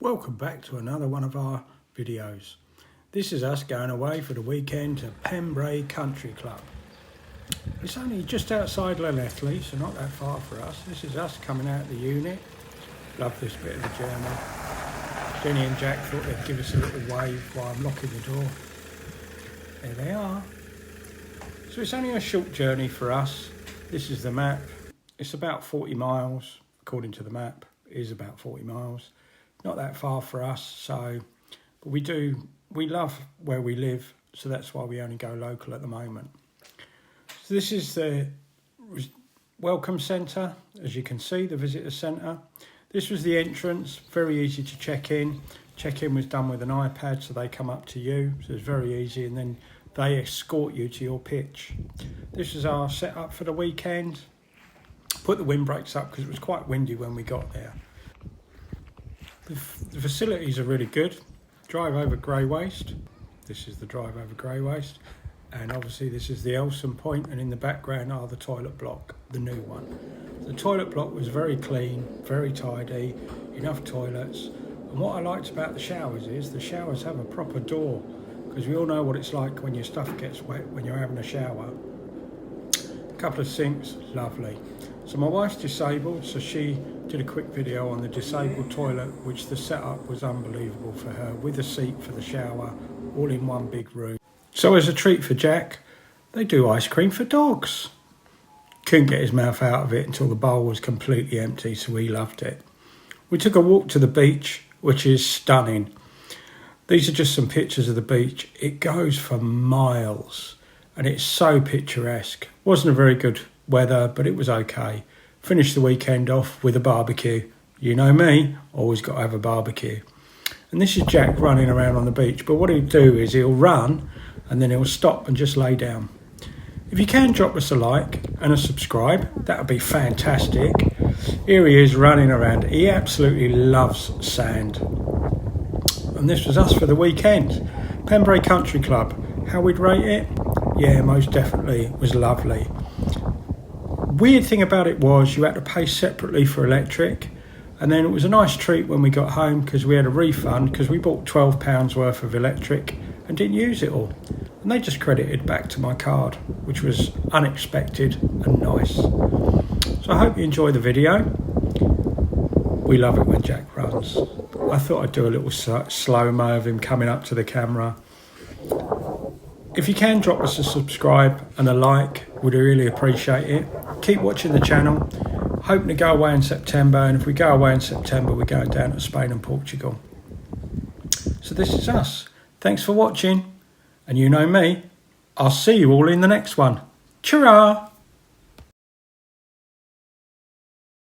Welcome back to another one of our videos. This is us going away for the weekend to Pembrey Country Club. It's only just outside Llanelli, so not that far for us. This is us coming out of the unit. Love this bit of the journey. Jenny and Jack thought they'd give us a little wave while I'm locking the door. There they are. So it's only a short journey for us. This is the map. It's about 40 miles, according to the map. It is about 40 miles. Not that far for us, so but we love where we live, so that's why we only go local at the moment. So this is the welcome centre, as you can see, the visitor centre. This was the entrance, very easy to check in. Check-in was done with an iPad, so they come up to you, so it's very easy, and then they escort you to your pitch. This is our setup for the weekend. Put the windbreaks up because it was quite windy when we got there. The facilities are really good. Drive over grey waste. This is the drive over grey waste. And obviously this is the Elson point, and in the background are the toilet block, the new one. The toilet block was very clean, very tidy, enough toilets. And what I liked about the showers is the showers have a proper door, because we all know what it's like when your stuff gets wet when you're having a shower. A couple of sinks, lovely. So my wife's disabled, so she did a quick video on the disabled toilet, which the setup was unbelievable for her, with a seat for the shower, all in one big room. So as a treat for Jack, they do ice cream for dogs. Couldn't get his mouth out of it until the bowl was completely empty, so he loved it. We took a walk to the beach, which is stunning. These are just some pictures of the beach. It goes for miles, and it's so picturesque. Wasn't a very good weather, but it was okay. Finished the weekend off with a barbecue. You know me, always got to have a barbecue. And this is Jack running around on the beach, but what he'll do is he'll run and then he'll stop and just lay down. If you can drop us a like and a subscribe, that would be fantastic. Here he is running around. He absolutely loves sand. And this was us for the weekend. Pembrey Country Club. How we'd rate it? Yeah, most definitely. It was lovely. Weird thing about it was you had to pay separately for electric, and then it was a nice treat when we got home because we had a refund because we bought £12 worth of electric and didn't use it all, and they just credited back to my card, which was unexpected and nice. So I hope you enjoy the video. We love it when Jack runs. I thought I'd do a little slow-mo of him coming up to the camera. If you can drop us a subscribe and a like, we'd really appreciate it. Keep watching the channel. Hoping to go away in September, and if we go away in September, we're going down to Spain and Portugal. So this is us. Thanks for watching, and you know me. I'll see you all in the next one. Ta-ra!